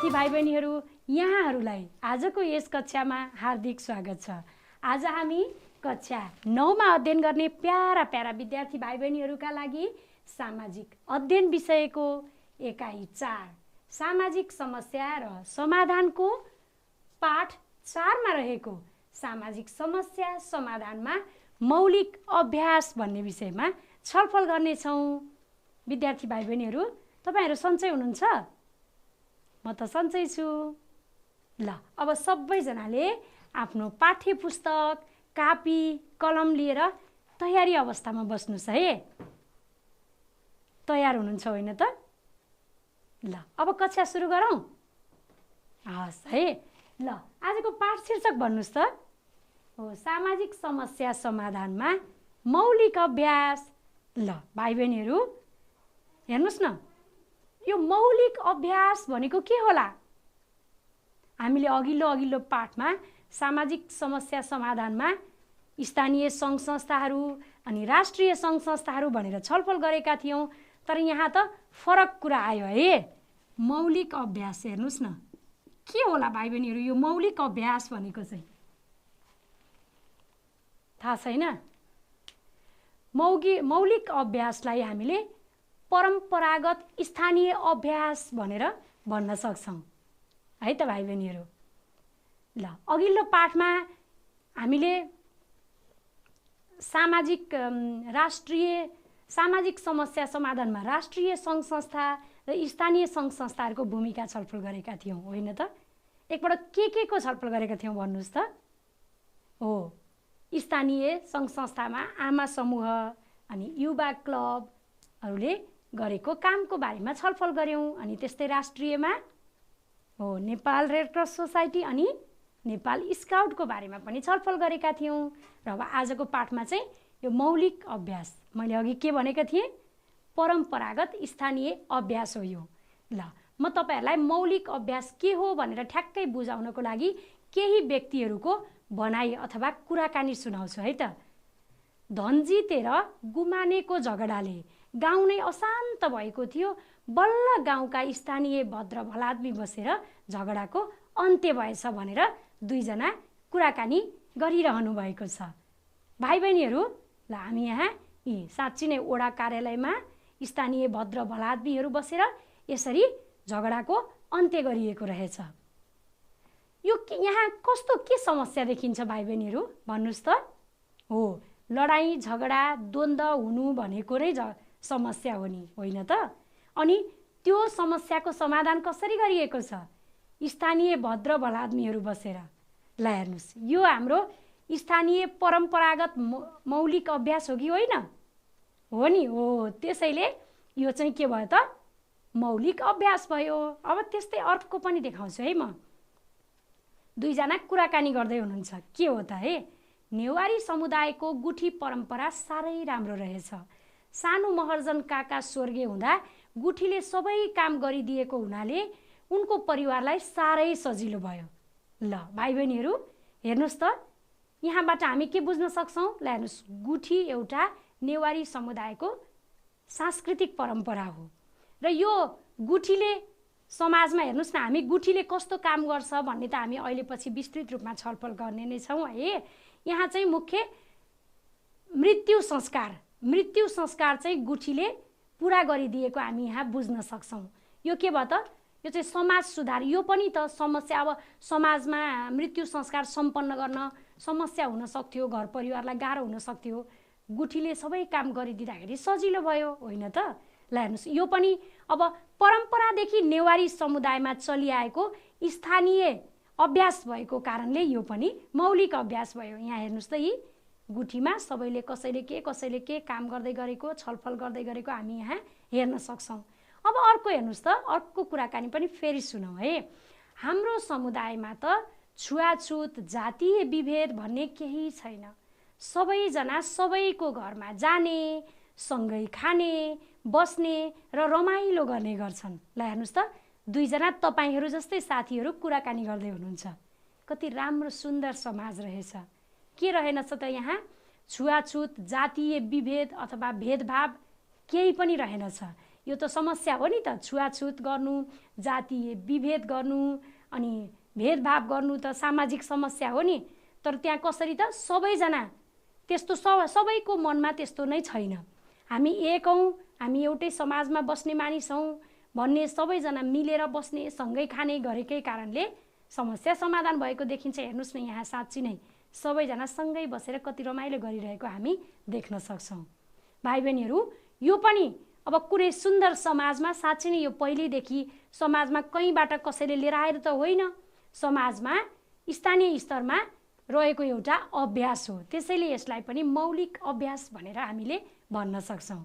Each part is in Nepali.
विद्यार्थी भाइ बहिनीहरू, यहाँहरूलाई आजको यस कक्षामा हार्दिक स्वागत छ। आज हामी कक्षा 9 मा अध्ययन गर्ने प्यारा प्यारा विद्यार्थी भाइ बहिनीहरूका लागि सामाजिक अध्ययन विषयको एकाइ 4 सामाजिक समस्या र समाधानको पाठ 4 मा रहेको सामाजिक समस्या समाधानमा मौलिक अभ्यास भन्ने विषयमा छलफल गर्नेछौँ। विद्यार्थी भाइ बहिनीहरू, तपाईहरु सन्चै हुनुहुन्छ? म त सन्चै छु। ल, अब सबैजनाले आफ्नो पाठ्य पुस्तक, कापी, कलम लिएर तयारी अवस्थामा बस्नुस् है। तयार हुनुहुन्छ होइन त? ल, अब कक्षा सुरु गरौँ। हस् है। ल, आजको पाठ शीर्षक भन्नुस् त। हो, सामाजिक समस्या समाधानमा मौलिक अभ्यास। ल, भाइ बहिनीहरू हेर्नुस् न, यो मौलिक अभ्यास भनेको के होला? हामीले अघिल्लो पाठमा सामाजिक समस्या समाधानमा स्थानीय सङ्घ संस्थाहरू अनि राष्ट्रिय सङ्घ संस्थाहरू भनेर छलफल गरेका थियौँ। तर यहाँ त फरक कुरा आयो है। मौलिक अभ्यास हेर्नुस् न, के होला भाइ बहिनीहरू यो मौलिक अभ्यास भनेको चाहिँ? थाहा छैन? मौलिक अभ्यासलाई हामीले परम्परागत स्थानीय अभ्यास भनेर भन्न सक्छौँ है त भाइ बहिनीहरू। ल, अघिल्लो पाठमा हामीले सामाजिक समस्या समाधानमा राष्ट्रिय सङ्घ संस्था र स्थानीय सङ्घ संस्थाहरूको भूमिका छलफल गरेका थियौँ होइन त? एकपल्ट के को छलफल गरेका थियौँ भन्नुस् त? हो, स्थानीय सङ्घ संस्थामा आमा समूह अनि युवा क्लबहरूले गरेको कामको बारेमा छलफल गऱ्यौँ। अनि त्यस्तै राष्ट्रियमा हो नेपाल रेड क्रस सोसाइटी अनि नेपाल स्काउटको बारेमा पनि छलफल गरेका थियौँ। र अब आजको पाठमा चाहिँ यो मौलिक अभ्यास, मैले अघि के भनेको थिएँ? परम्परागत स्थानीय अभ्यास हो यो। ल, म तपाईहरुलाई मौलिक अभ्यास के हो भनेर ठ्याक्कै बुझाउनको लागि केही व्यक्तिहरूको भनाइ अथवा कुराकानी सुनाउँछु है त। धन जितेर गुमानेको झगडाले गाउँ नै अशान्त भएको थियो। बल्ल गाउँका स्थानीय भद्र भलादमी बसेर झगडाको अन्त्य भएछ भनेर दुईजना कुराकानी गरिरहनु भएको छ। भाइ बहिनीहरू, ल हामी यहाँ साँच्चै नै वडा कार्यालयमा स्थानीय भद्र भलादमीहरू बसेर यसरी झगडाको अन्त्य गरिएको रहेछ। यो यहाँ कस्तो के समस्या देखिन्छ भाइ बहिनीहरू भन्नुस् त? हो, लडाईँ झगडा द्वन्द्व हुनु भनेको नै समस्या हो नि होइन त? अनि त्यो समस्याको समाधान कसरी गरिएको छ? स्थानीय भद्र भलादमीहरू बसेर। ल हेर्नुस्, यो हाम्रो स्थानीय परम्परागत मौलिक अभ्यास हो कि होइन? हो नि। हो, त्यसैले यो चाहिँ के भयो त? मौलिक अभ्यास भयो। अब त्यस्तै अर्को पनि देखाउँछु है म। दुईजना कुराकानी गर्दै हुनुहुन्छ। के हो त है? नेवारी समुदायको गुठी परम्परा साह्रै राम्रो रहेछ। सानो महर्जन काका स्वर्गीय हुँदा गुठीले सबै काम गरिदिएको हुनाले उनको परिवारलाई साह्रै सजिलो भयो। ल भाइ बहिनीहरू हेर्नुस् त, यहाँबाट हामी के बुझ्न सक्छौँ? ल हेर्नुस्, गुठी एउटा नेवारी समुदायको सांस्कृतिक परम्परा हो। र यो गुठीले समाजमा हेर्नुस् न, हामी गुठीले कस्तो काम गर्छ भन्ने त हामी अहिले पछि विस्तृत रूपमा छलफल गर्ने नै छौँ है। यहाँ चाहिँ मुख्य मृत्यु संस्कार चाहिँ गुठीले पुरा गरिदिएको हामी यहाँ बुझ्न सक्छौँ। यो के भयो त? यो चाहिँ समाज सुधार। यो पनि त समस्या, अब समाजमा मृत्यु संस्कार सम्पन्न गर्न समस्या हुन सक्थ्यो, घर परिवारलाई गाह्रो हुन सक्थ्यो। गुठीले सबै काम गरिदिँदाखेरि सजिलो भयो होइन त? ल हेर्नुस्, यो पनि अब परम्परादेखि नेवारी समुदायमा चलिआएको स्थानीय अभ्यास भएको कारणले यो पनि मौलिक अभ्यास भयो। यहाँ हेर्नुस् त, यी गुठीमा सबैले कसैले के काम गर्दै गरेको, छलफल गर्दै गरेको हामी यहाँ हेर्न सक्छौँ। अब अर्को हेर्नुस् त, अर्को कुराकानी पनि फेरि सुनौँ है। हाम्रो समुदायमा त छुवाछुत, जातीय विभेद भन्ने केही छैन। सबैजना सबैको घरमा जाने, सँगै खाने, बस्ने र रमाइलो गर्ने गर्छन्। ल हेर्नुस् त, दुईजना तपाईहरू जस्तै साथीहरू कुराकानी गर्दै हुनुहुन्छ। कति राम्रो सुन्दर समाज रहेछ। के रहेनछ त यहाँ? छुवाछुत, जातीय विभेद अथवा भेदभाव केही पनि रहेनछ। यो त समस्या हो नि त। छुवाछुत गर्नु, जातीय विभेद गर्नु अनि भेदभाव गर्नु त सामाजिक समस्या हो नि। तर त्यहाँ कसरी त सबैजना त्यस्तो सबैको मनमा त्यस्तो नै छैन। हामी एक हौँ, हामी एउटै समाजमा बस्ने मानिस हौँ भन्ने, सबैजना मिलेर बस्ने, सँगै खाने गरेकै कारणले समस्या समाधान भएको देखिन्छ। हेर्नुहोस् न, यहाँ साँच्ची नै सबैजना सँगै बसेर कति रमाइलो गरिरहेको हामी देख्न सक्छौँ। भाइ बहिनीहरू, यो पनि अब कुनै सुन्दर समाजमा साँच्ची नै यो पहिल्यैदेखि समाजमा कहीँबाट कसैले लिएर आएर त होइन, समाजमा स्थानीय स्तरमा रहेको एउटा अभ्यास हो। त्यसैले यसलाई पनि मौलिक अभ्यास भनेर हामीले भन्न सक्छौँ।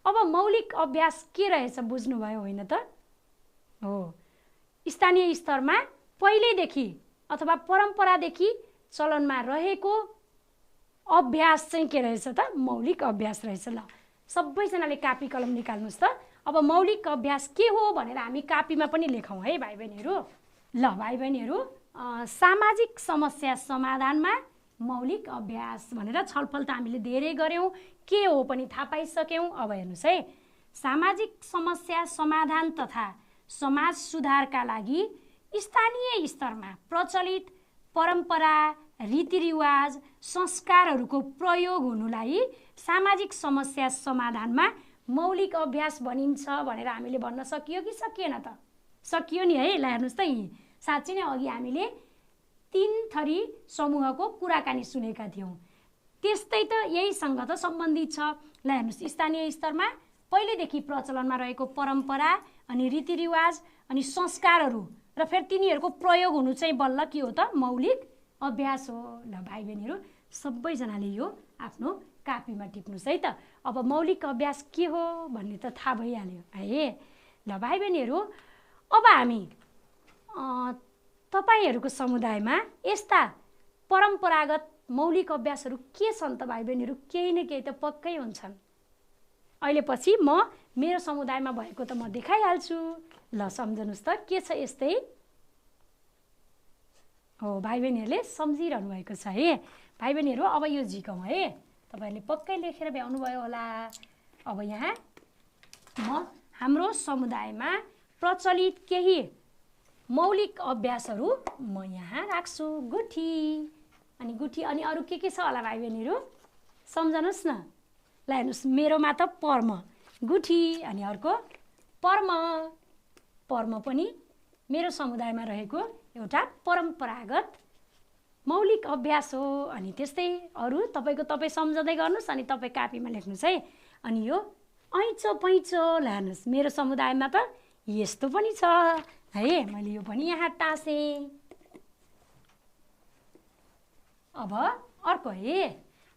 अब मौलिक अभ्यास के रहेछ बुझ्नुभयो होइन त? हो, स्थानीय स्तरमा पहिल्यैदेखि अथवा परम्परादेखि चलनमा रहेको अभ्यास चाहिँ के रहेछ त? मौलिक अभ्यास रहेछ। ल, सबैजनाले कापी कलम निकाल्नुहोस् त। अब मौलिक अभ्यास के हो भनेर हामी कापीमा पनि लेखौँ है भाइ बहिनीहरू। ल भाइ बहिनीहरू, सामाजिक समस्या समाधानमा मौलिक अभ्यास भनेर छलफल त हामीले धेरै गऱ्यौँ, के हो पनि थाहा पाइसक्यौँ। अब हेर्नुहोस् है, सामाजिक समस्या समाधान तथा समाज सुधारका लागि स्थानीय स्तरमा प्रचलित परम्परा, रीतिरिवाज, संस्कारहरूको प्रयोग हुनुलाई सामाजिक समस्या समाधानमा मौलिक अभ्यास भनिन्छ भनेर हामीले भन्न सकियो कि सकिएन त? सकियो नि है। ल हेर्नुहोस् त, यी साँच्चै नै अघि हामीले 3 थरी समूहको कुराकानी सुनेका थियौँ। त्यस्तै त यहीसँग त सम्बन्धित छ। ल हेर्नुहोस्, स्थानीय स्तरमा पहिलेदेखि प्रचलनमा रहेको परम्परा अनि रीतिरिवाज अनि संस्कारहरू र फेरि तिनीहरूको प्रयोग हुनु चाहिँ बल्ल के हो त? मौलिक अभ्यास हो। ल भाइ बहिनीहरू, सबैजनाले यो आफ्नो कापीमा टिप्नुहोस् है त। अब मौलिक अभ्यास के हो भन्ने त थाहा भइहाल्यो है। ल भाइ बहिनीहरू, अब हामी तपाईहरूको समुदायमा यस्ता परम्परागत मौलिक अभ्यासहरू के छन् त भाइ बहिनीहरू? केही न केही त पक्कै हुन्छन्। अहिले पछि म मेरो समुदायमा भएको त म देखाइहाल्छु। ल सम्झनुहोस् त, के छ यस्तै? हो, भाइ बहिनीहरूले सम्झिरहनु भएको छ है। भाइ बहिनीहरू, अब यो झिकौँ है, तपाईँहरूले पक्कै लेखेर भ्याउनुभयो होला। अब यहाँ म हाम्रो समुदायमा प्रचलित केही मौलिक अभ्यासहरू म यहाँ राख्छु। गुठी अनि गुठी अनि अरू के छ होला भाइ बहिनीहरू? सम्झनुहोस् न। ल हेर्नुहोस्, मेरोमा त पर्म, गुठी अनि अर्को पर्म। पर्म पनि मेरो समुदायमा रहेको एउटा परम्परागत मौलिक अभ्यास हो। अनि त्यस्तै अरू तपाईँ सम्झँदै गर्नुहोस् अनि तपाईँ कापीमा लेख्नुहोस् है। अनि यो ऐँचो पैँचो, ल हेर्नुहोस्, मेरो समुदायमा त यस्तो पनि छ है। मैले यो पनि यहाँ टाँसेँ। अब अर्को है,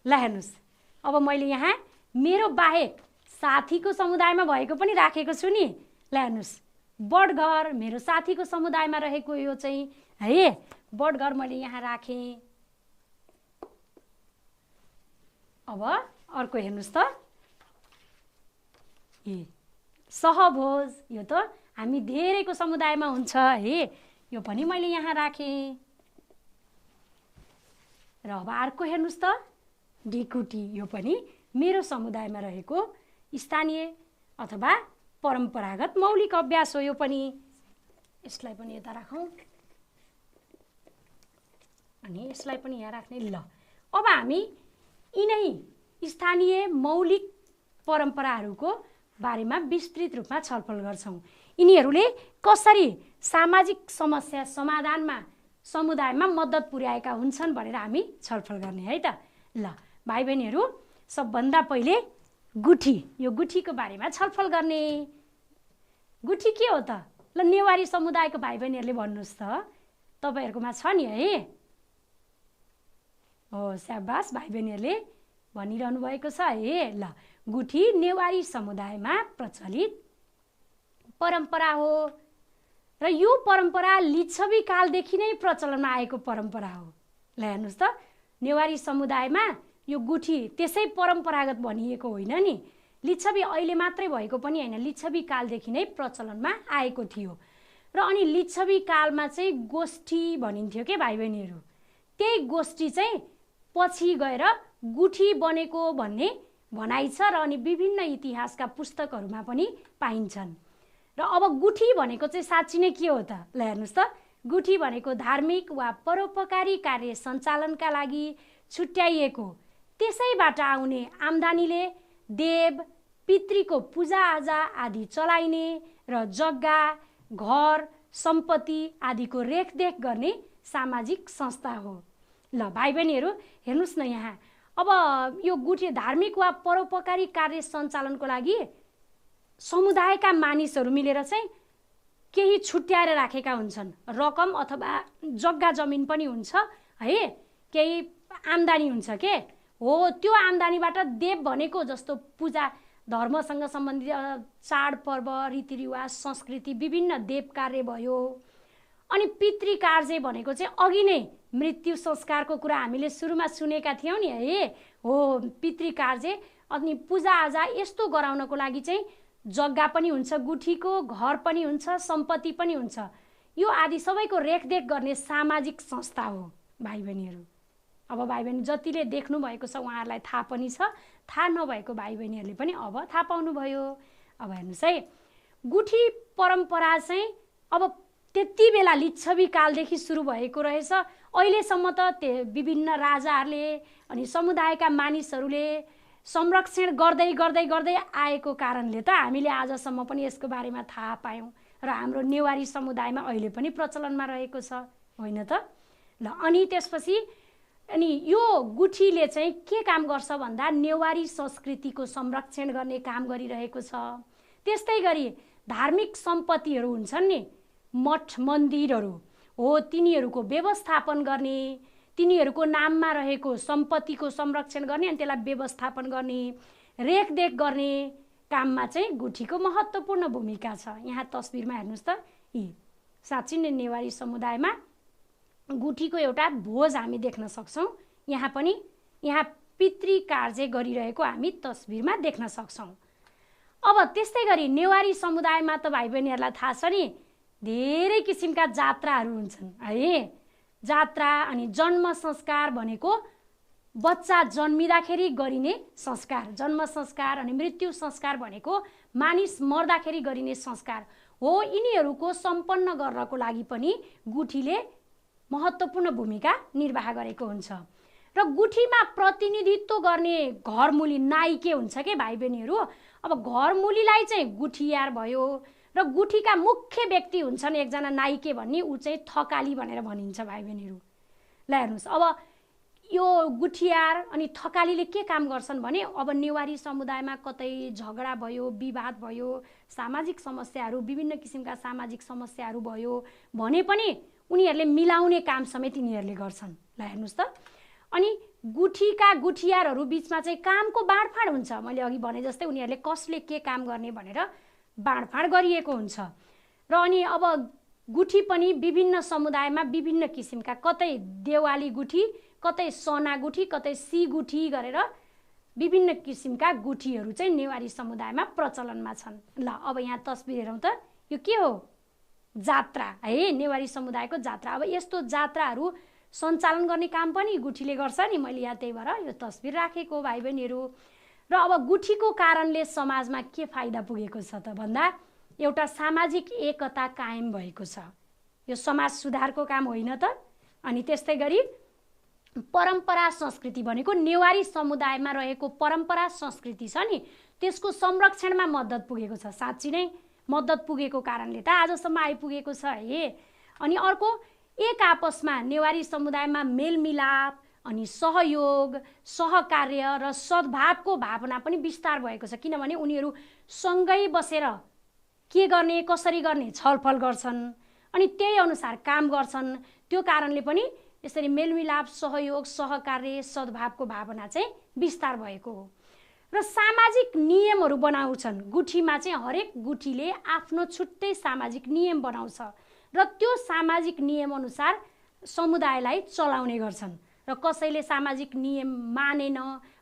ल हेर्नुहोस्, अब मैले यहाँ मेरो बाहेक साथीको समुदायमा भएको पनि राखेको छु नि। ल हेर्नुहोस्, बडघर मेरो साथीको समुदायमा रहेको यो चाहिँ है, बडघर मैले यहाँ राखेँ। अब अर्को हेर्नुहोस् त, सहभोज, यो त हामी धेरैको समुदायमा हुन्छ है, यो पनि मैले यहाँ राखेँ। र अब अर्को हेर्नुहोस् त, ढिकुटी, यो पनि मेरो समुदायमा रहेको स्थानीय अथवा परम्परागत मौलिक अभ्यास हो। यो पनि, यसलाई पनि यता राखौँ अनि यसलाई पनि यहाँ राख्ने। ल अब हामी यिनै स्थानीय मौलिक परम्पराहरूको बारेमा विस्तृत रूपमा छलफल गर्छौँ। यिनीहरूले कसरी सामाजिक समस्या समाधानमा समुदायमा मद्दत पुर्याएका हुन्छन् भनेर हामी छलफल गर्ने है त। ल भाइ बहिनीहरू, सबभन्दा पहिले गुठी, यो गुठीको बारेमा छलफल गर्ने। गुठी के हो त? ल नेवारी समुदायको भाइ बहिनीहरूले भन्नुहोस् त, तपाईँहरूकोमा छ नि है? हो, स्याबास, भाइ बहिनीहरूले भनिरहनु भएको छ है। ल, गुठी नेवारी समुदायमा प्रचलित परम्परा हो र यो परम्परा लिच्छवी कालदेखि नै प्रचलनमा आएको परम्परा हो। ल हेर्नुहोस् त, नेवारी समुदायमा यो गुठी त्यसै परम्परागत भनिएको होइन नि, लिच्छवी अहिले मात्रै भएको पनि होइन, लिच्छवी कालदेखि नै प्रचलनमा आएको थियो। र अनि लिच्छवी कालमा चाहिँ गोष्ठी भनिन्थ्यो के भाइ बहिनीहरू, त्यही गोष्ठी चाहिँ पछि गएर गुठी बनेको भन्ने भनाइ छ र अनि विभिन्न इतिहासका पुस्तकहरूमा पनि पाइन्छन्। र अब गुठी भनेको चाहिँ साँच्ची नै के हो त? ल हेर्नुहोस् त, गुठी भनेको धार्मिक वा परोपकारी कार्य सञ्चालनका लागि छुट्याइएको त्यसैबाट आउने आम्दानीले देव पितृको पूजाआजा आदि चलाइने र जग्गा घर सम्पत्ति आदिको रेखदेख गर्ने सामाजिक संस्था हो। ल भाइ बहिनीहरू हेर्नुहोस् न, यहाँ अब यो गुठी धार्मिक वा परोपकारी कार्य सञ्चालनको लागि समुदायका मानिसहरू मिलेर चाहिँ केही छुट्याएर राखेका हुन्छन्। रकम अथवा जग्गा जमिन पनि हुन्छ है, केही आम्दानी हुन्छ के हो, त्यो आम्दानीबाट देव भनेको जस्तो पूजा धर्मसँग सम्बन्धित चाडपर्व रीतिरिवाज संस्कृति विभिन्न देव कार्य भयो। अनि पितृ कार्य भनेको चाहिँ अघि नै मृत्यु संस्कारको कुरा हामीले सुरुमा सुनेका थियौँ नि है, हो पितृ कार्य। अनि पूजाआजा यस्तो गराउनको लागि चाहिँ जग्गा पनि हुन्छ, गुठीको घर पनि हुन्छ, सम्पत्ति पनि हुन्छ, यो आदि सबैको रेखदेख गर्ने सामाजिक संस्था हो भाइ बहिनीहरू। अब भाइ बहिनी जतिले देख्नु भएको छ उहाँहरूलाई थाहा पनि छ, थाहा नभएको भाइ बहिनीहरूले पनि अब थाहा पाउनुभयो। अब हेर्नुहोस् है, गुठी परम्परा चाहिँ अब त्यति बेला लिच्छवी कालदेखि सुरु भएको रहेछ। अहिलेसम्म त विभिन्न राजाहरूले अनि समुदायका मानिसहरूले संरक्षण गर्दै गर्दै गर्दै आएको कारणले त हामीले आजसम्म पनि यसको बारेमा थाहा पायौँ र हाम्रो नेवारी समुदायमा अहिले पनि प्रचलनमा रहेको छ, होइन त? ल अनि त्यसपछि अनि यो गुठीले चाहिँ के काम गर्छ भन्दा नेवारी संस्कृतिको संरक्षण गर्ने काम गरिरहेको छ। त्यस्तै गरी धार्मिक सम्पत्तिहरू हुन्छन् नि, मठ मन्दिरहरू हो, तिनीहरूको व्यवस्थापन गर्ने, तिनीहरूको नाममा रहेको सम्पत्तिको संरक्षण गर्ने अनि त्यसलाई व्यवस्थापन गर्ने रेखदेख गर्ने काममा चाहिँ गुठीको महत्त्वपूर्ण भूमिका छ। यहाँ तस्बिरमा हेर्नुहोस् त, यी साँच्चै नै नेवारी समुदायमा गुठीको एउटा भोज हामी देख्न सक्छौँ। यहाँ पनि यहाँ पितृ कार्य गरिरहेको हामी तस्बिरमा देख्न सक्छौँ। अब त्यस्तै गरी नेवारी समुदायमा त भाइ बहिनीहरूलाई थाहा छ नि, धेरै किसिमका जात्राहरू हुन्छन् है। जात्रा अनि जन्म संस्कार भनेको बच्चा जन्मिँदाखेरि गरिने संस्कार, जन्म संस्कार अनि मृत्यु संस्कार भनेको मानिस मर्दाखेरि गरिने संस्कार हो। यिनीहरूको सम्पन्न गर्नको लागि पनि गुठीले महत्त्वपूर्ण भूमिका निर्वाह गरेको हुन्छ। र गुठीमा प्रतिनिधित्व गर्ने घरमुली नाइके हुन्छ के भाइ बहिनीहरू। अब घरमुलीलाई चाहिँ गुठियार भयो र गुठीका मुख्य व्यक्ति हुन्छन् एकजना नाइके भन्ने, ऊ चाहिँ थकाली भनेर भनिन्छ भाइ बहिनीहरू। ल हेर्नुहोस्, अब यो गुठियार अनि थकालीले के काम गर्छन् भने अब नेवारी समुदायमा कतै झगडा भयो, विवाद भयो, सामाजिक समस्याहरू विभिन्न किसिमका सामाजिक समस्याहरू भयो भने पनि उनीहरूले मिलाउने काम समेत यिनीहरूले गर्छन्। ल हेर्नुहोस् त, अनि गुठीका गुठियारहरू बिचमा चाहिँ कामको बाँडफाँड हुन्छ। मैले अघि भने जस्तै उनीहरूले कसले के काम गर्ने भनेर बाँडफाँड गरिएको हुन्छ। र अनि अब गुठी पनि विभिन्न समुदायमा विभिन्न किसिमका, कतै देवाली गुठी, कतै सना गुठी, कतै सी गुठी गरेर विभिन्न किसिमका गुठीहरू चाहिँ नेवारी समुदायमा प्रचलनमा छन्। ल अब यहाँ तस्बिर हेरौँ त, यो के हो? जात्रा है, नेवारी समुदायको जात्रा। अब यस्तो जात्राहरू सञ्चालन गर्ने काम पनि गुठीले गर्छ नि, मैले यहाँ त्यही भएर यो तस्बिर राखेको भाइ बहिनीहरू। र अब गुठीको कारणले समाजमा के फाइदा पुगेको छ त भन्दा एउटा सामाजिक एकता कायम भएको छ। यो समाज सुधारको काम होइन त? अनि त्यस्तै गरी परम्परा संस्कृति भनेको नेवारी समुदायमा रहेको परम्परा संस्कृति छ नि, त्यसको संरक्षणमा मद्दत पुगेको छ। साँच्ची नै मद्दत पुगेको कारणले त आजसम्म आइपुगेको छ है। अनि अर्को, एक आपसमा नेवारी समुदायमा मेलमिलाप अनि सहयोग, सहकार्य र सद्भावको भावना पनि विस्तार भएको छ। किनभने उनीहरू सँगै बसेर के गर्ने कसरी गर्ने छलफल गर्छन् अनि त्यही अनुसार काम गर्छन्। त्यो कारणले पनि यसरी मेलमिलाप, सहयोग, सहकार्य, सद्भावको भावना चाहिँ विस्तार भएको हो। र सामाजिक नियमहरू बनाउँछन्। गुठीमा चाहिँ हरेक गुठीले आफ्नो छुट्टै सामाजिक नियम बनाउँछ र त्यो सामाजिक नियम अनुसार समुदायलाई चलाउने गर्छन्। र कसैले सामाजिक नियम मानेन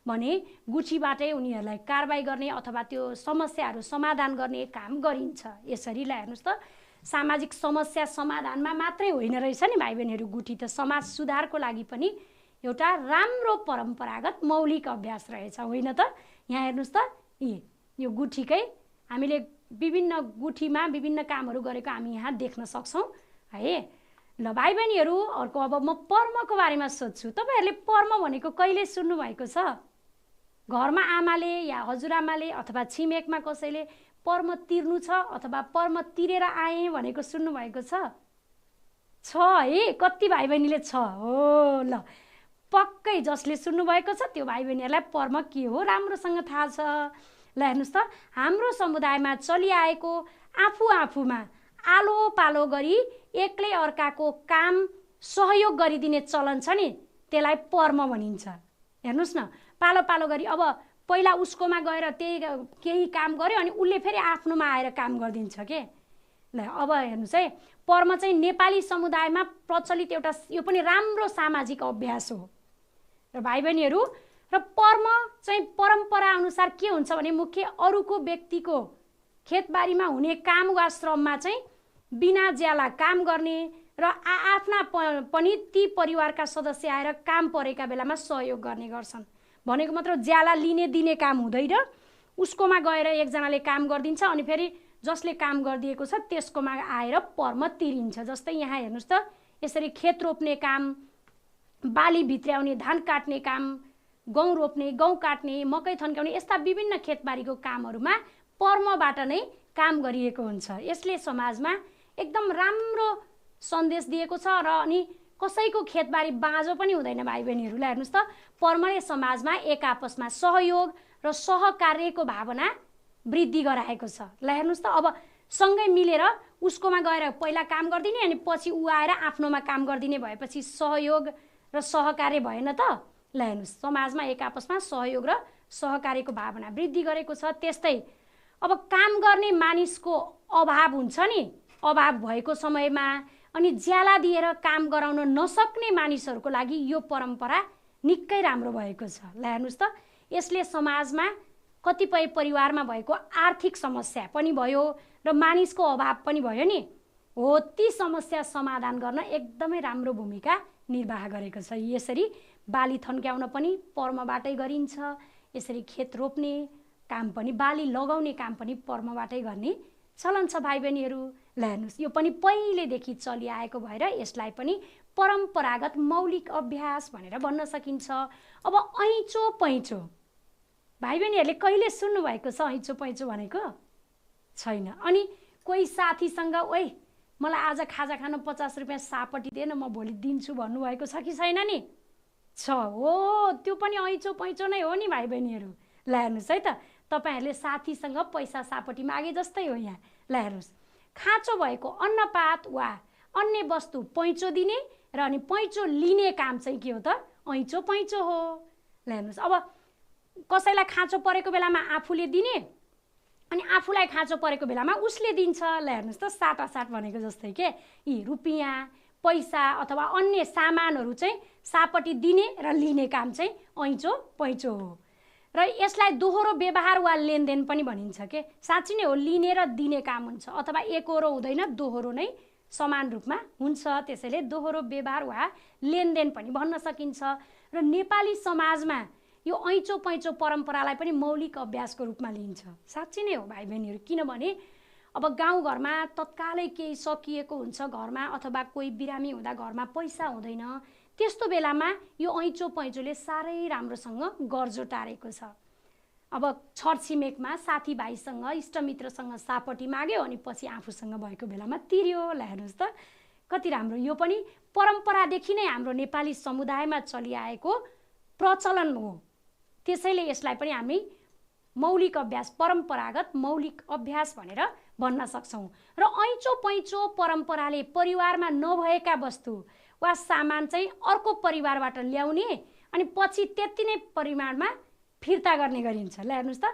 भने गुठीबाटै उनीहरूलाई कारबाही गर्ने अथवा त्यो समस्याहरू समाधान गर्ने काम गरिन्छ। यसरी ल हेर्नुहोस् त, सामाजिक समस्या समाधानमा मात्रै होइन रहेछ नि भाइ बहिनीहरू, गुठी त समाज सुधारको लागि पनि एउटा राम्रो परम्परागत मौलिक अभ्यास रहेछ, होइन त? यहाँ हेर्नुहोस् त, यो गुठीकै हामीले विभिन्न गुठीमा विभिन्न कामहरू गरेको हामी यहाँ देख्न सक्छौँ है। ल भाइ बहिनीहरू, अर्को अब म पर्मको बारेमा सोध्छु। तपाईँहरूले पर्म भनेको कहिले सुन्नुभएको छ? घरमा आमाले या हजुरआमाले अथवा छिमेकमा कसैले पर्म तिर्नु छ अथवा पर्म तिरेर आएँ भनेको सुन्नुभएको छ है? कति भाइ बहिनीले छ? हो, ल पक्कै जसले सुन्नुभएको छ त्यो भाइ बहिनीहरूलाई पर्म के हो राम्रोसँग थाहा छ। ल हेर्नुहोस् त, हाम्रो समुदायमा चलिआएको आफू आफूमा आलो पालो गरी एकले अर्काको काम सहयोग गरिदिने चलन छ नि, त्यसलाई पर्म भनिन्छ। हेर्नुहोस् न, पालो पालो गरी अब पहिला उसकोमा गएर त्यही केही काम गर्यो अनि उसले फेरि आफ्नोमा आएर काम गरिदिन्छ के। ल अब हेर्नुहोस् है, पर्म चाहिँ नेपाली समुदायमा प्रचलित एउटा यो पनि राम्रो सामाजिक अभ्यास हो। र भाइ बहिनीहरू, र पर्म चाहिँ परम्परा अनुसार के हुन्छ भने मुख्य अरूको व्यक्तिको खेतबारीमा हुने काम वा श्रममा चाहिँ बिना ज्याला काम गर्ने र आफ्ना पनि ती परिवारका सदस्य आएर काम परेका बेलामा सहयोग गर्ने गर्छन्। भनेको मतलब ज्याला लिने दिने काम हुँदैन, उसकोमा गएर एकजनाले काम गरिदिन्छ अनि फेरि जसले काम गरिदिएको छ त्यसकोमा आएर पर्म तिरिन्छ। जस्तै यहाँ हेर्नुहोस् त, यसरी खेत रोप्ने काम, बाली भित्र्याउने, धान काट्ने काम, गहुँ रोप्ने, गहुँ काट्ने, मकै थन्काउने, यस्ता विभिन्न खेतबारीको कामहरूमा पर्मबाट नै काम गरिएको हुन्छ। यसले समाजमा एकदम राम्रो सन्देश दिएको छ र अनि कसैको खेतबारी बाँझो पनि हुँदैन भाइ बहिनीहरूलाई। हेर्नुहोस् त, पर्मले समाजमा एक आपसमा सहयोग र सहकार्यको भावना वृद्धि गराएको छ। ल हेर्नुहोस् त, अब सँगै मिलेर उसकोमा गएर पहिला काम गरिदिने अनि पछि ऊ आएर आफ्नोमा काम गरिदिने भएपछि सहयोग र सहकार्य भएन त? ल हेर्नुहोस्, समाजमा एक आपसमा सहयोग र सहकार्यको भावना वृद्धि गरेको छ। त्यस्तै अब काम गर्ने मानिसको अभाव हुन्छ नि, अभाव भएको समयमा अनि ज्याला दिएर काम गराउन नसक्ने मानिसहरूको लागि यो परम्परा निकै राम्रो भएको छ। ल हेर्नुहोस् त, यसले समाजमा कतिपय परिवारमा भएको आर्थिक समस्या पनि भयो र मानिसको अभाव पनि भयो नि, हो ती समस्या समाधान गर्न एकदमै राम्रो भूमिका निर्वाह गरेको छ। यसरी बाली थन्क्याउन पनि पर्मबाटै गरिन्छ, यसरी खेत रोप्ने काम पनि, बाली लगाउने काम पनि पर्मबाटै गर्ने चलन छ भाइ बहिनीहरू। ल हेर्नुहोस्, यो पनि पहिलेदेखि चलिआएको भएर यसलाई पनि परम्परागत मौलिक अभ्यास भनेर भन्न सकिन्छ। अब ऐँचो पैँचो, भाइ बहिनीहरूले कहिले सुन्नुभएको छ ऐँचो पैँचो भनेको? छैन। अनि कोही साथीसँग ओइ मलाई आज खाजा खान 50 रुपियाँ सापटी दे न, म भोलि दिन्छु भन्नुभएको छ कि छैन नि? छ। हो, त्यो पनि ऐँचो पैँचो नै हो नि भाइ बहिनीहरू। ल हेर्नुहोस् है त, तपाईँहरूले साथीसँग पैसा सापटी मागे जस्तै हो यहाँ। ल हेर्नुहोस्, खाँचो भएको अन्नपात वा अन्य वस्तु पैँचो दिने र अनि पैँचो लिने काम चाहिँ के हो त? ऐँचो पैँचो हो। ल हेर्नुहोस्, अब कसैलाई खाँचो परेको बेलामा आफूले दिने अनि आफूलाई खाँचो परेको बेलामा उसले दिन्छ। ल हेर्नुहोस् त, साटासाट भनेको जस्तै के, यी रुपियाँ पैसा अथवा अन्य सामानहरू चाहिँ सापटी दिने र लिने काम चाहिँ ऐँचो पैँचो हो। र यसलाई दोहोरो व्यवहार वा लेनदेन पनि भनिन्छ के। साँच्चै नै हो, लिने र दिने काम हुन्छ अथवा एकहोरो हुँदैन, दोहोरो नै समान रूपमा हुन्छ। त्यसैले दोहोरो व्यवहार वा लेनदेन पनि भन्न सकिन्छ। र नेपाली समाजमा यो ऐँचो पैँचो परम्परालाई पनि मौलिक अभ्यासको रूपमा लिइन्छ। साँच्चै नै हो भाइ बहिनीहरू, किनभने अब गाउँघरमा तत्कालै केही सकिएको हुन्छ घरमा अथवा कोही बिरामी हुँदा घरमा पैसा हुँदैन, त्यस्तो बेलामा यो ऐँचो पैँचोले साह्रै राम्रोसँग गर्जो टारेको छ। अब छरछिमेकमा साथीभाइसँग इष्टमित्रसँग सापटी माग्यो अनि पछि आफूसँग भएको बेलामा तिर्यो। ल हेर्नुहोस् त, कति राम्रो। यो पनि परम्परादेखि नै हाम्रो नेपाली समुदायमा चलिआएको प्रचलन हो। त्यसैले यसलाई पनि हामी मौलिक अभ्यास, परम्परागत मौलिक अभ्यास भनेर भन्न सक्छौँ। र ऐँचो पैँचो परम्पराले परिवारमा नभएका वस्तु वा सामान चाहिँ अर्को परिवारबाट ल्याउने अनि पछि त्यति नै परिमाणमा फिर्ता गर्ने गरिन्छ। ल हेर्नुहोस् त,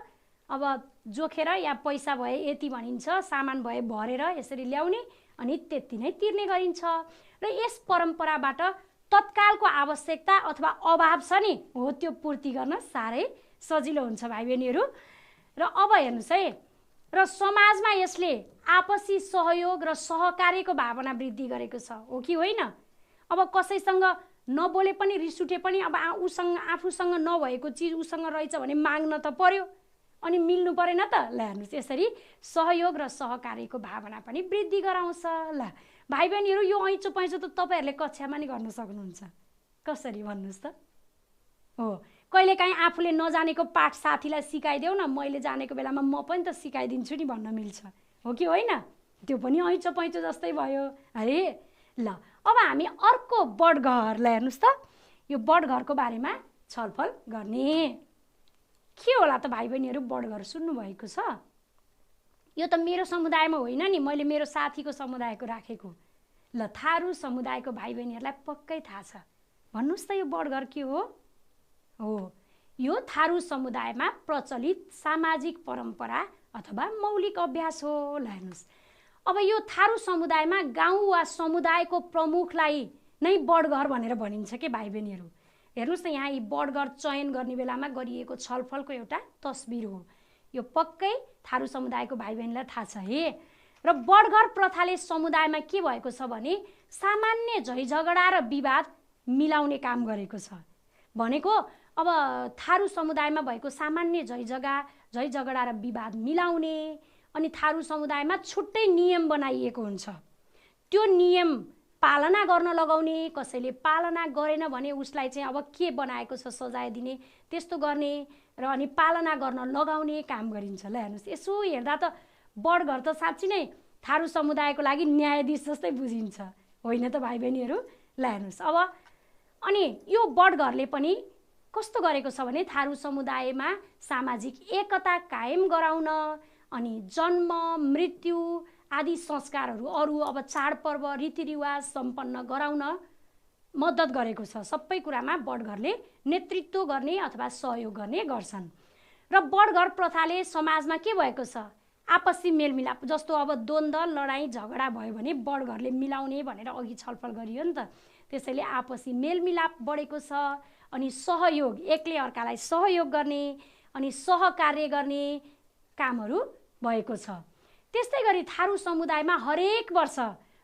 अब जोखेर या पैसा भए यति भनिन्छ, सामान भए भरेर यसरी ल्याउने अनि त्यति नै तिर्ने गरिन्छ। र यस परम्पराबाट तत्कालको आवश्यकता अथवा अभाव छ नि, हो त्यो पूर्ति गर्न साह्रै सजिलो हुन्छ भाइ बहिनीहरू। र अब हेर्नुहोस् है, र समाजमा यसले आपसी सहयोग र सहकार्यको भावना वृद्धि गरेको छ, हो कि होइन? अब कसैसँग नबोले पनि रिस उठे पनि अब उसँग आफूसँग नभएको चिज उसँग रहेछ भने माग्न त पर्यो अनि मिल्नु परेन त। ल हेर्नुहोस्, यसरी सहयोग र सहकार्यको भावना पनि वृद्धि गराउँछ। ल भाइ बहिनीहरू, यो ऐँचो पैँचो त तपाईँहरूले कक्षामा नि गर्न सक्नुहुन्छ। कसरी भन्नुहोस् त? हो, कहिलेकाहीँ आफूले नजानेको पाठ साथीलाई सिकाइदेऊ न, मैले जानेको बेलामा म पनि त सिकाइदिन्छु नि भन्न मिल्छ, हो कि होइन? त्यो पनि ऐँचो पैँचो जस्तै भयो है। ल अब हामी अर्को बडघरलाई हेर्नुहोस् त, यो बडघरको बारेमा छलफल गर्ने के होला त भाइ बहिनीहरू? बडघर सुन्नुभएको छ? यो त मेरो समुदायमा होइन नि, मैले मेरो साथीको समुदायको राखेको। ल थारू समुदायको भाइ बहिनीहरूलाई पक्कै थाहा छ। भन्नुहोस् त यो बडघर के हो? हो, यो थारू समुदायमा प्रचलित सामाजिक परम्परा अथवा मौलिक अभ्यास हो। ल हेर्नुहोस्, अब यो थारू समुदायमा गाउँ वा समुदायको प्रमुखलाई नै बडघर भनेर भनिन्छ के भाइ बहिनीहरू? हेर्नुहोस् त, यहाँ यी बडघर चयन गर्ने बेलामा गरिएको छलफलको एउटा तस्बिर हो। यो पक्कै थारू समुदायको भाइ बहिनीलाई थाहा छ है। र बडघर प्रथाले समुदायमा के भएको छ भने सामान्य झैझगडा र विवाद मिलाउने काम गरेको छ। भनेको अब थारू समुदायमा भएको सामान्य झैझगडा र विवाद मिलाउने, अनि थारू समुदायमा छुट्टै नियम बनाइएको हुन्छ। त्यो नियम पालना गर्न लगाउने, कसैले पालना गरेन भने उसलाई चाहिँ अब के बनाएको छ सजाय दिने, त्यस्तो गर्ने र अनि पालना गर्न लगाउने काम गरिन्छ। ल हेर्नुहोस्, यसो हेर्दा त बडघर त साँच्चै नै थारू समुदायको लागि न्यायाधीश जस्तै बुझिन्छ, होइन त भाइ बहिनीहरू? ल हेर्नुहोस्, अब अनि यो बडघरले पनि कस्तो गरेको छ भने थारू समुदायमा सामाजिक एकता कायम गराउन अनि जन्म मृत्यु आदि संस्कारहरू, अरू अब चाडपर्व रीतिरिवाज सम्पन्न गराउन मद्दत गरेको छ। सबै कुरामा बडघरले नेतृत्व गर्ने अथवा सहयोग गर्ने गर्छन्। र बडघर प्रथाले समाजमा के भएको छ? आपसी मेलमिलाप, जस्तो अब द्वन्द्व लडाइँ झगडा भयो भने बडघरले मिलाउने भनेर अघि छलफल गरियो नि त। त्यसैले आपसी मेलमिलाप बढेको छ, अनि सहयोग, एकले अर्कालाई सहयोग गर्ने अनि सहकार्य गर्ने कामहरू भएको छ। त्यस्तै गरी थारू समुदायमा हरेक वर्ष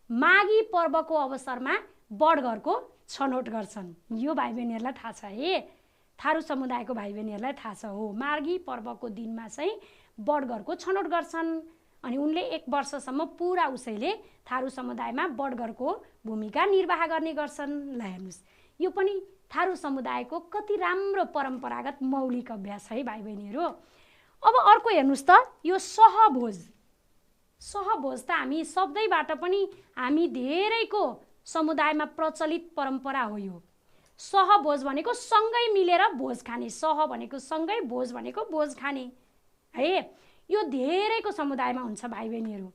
माघी पर्वको अवसरमा बडघरको छनौट गर्छन्। यो भाइ बहिनीहरूलाई थाहा छ है, थारू समुदायको भाइ बहिनीहरूलाई थाहा छ। हो, माघी पर्वको दिनमा चाहिँ बडघरको छनौट गर्छन् अनि उनले 1 वर्षसम्म पुरा उसैले थारू समुदायमा बडघरको भूमिका निर्वाह गर्ने गर्छन्। ल हेर्नुहोस्, यो पनि थारू समुदायको कति राम्रो परम्परागत मौलिक अभ्यास है भाइ बहिनीहरू। अब अर्को हेर्नुहोस् त, यो सहभोज। सहभोज त हामी शब्दैबाट पनि हामी धेरैको समुदायमा प्रचलित परम्परा हो। यो सहभोज भनेको सँगै मिलेर भोज खाने, सह भनेको सँगै, भोज भनेको भोज खाने है। यो धेरैको समुदायमा हुन्छ भाइ बहिनीहरू।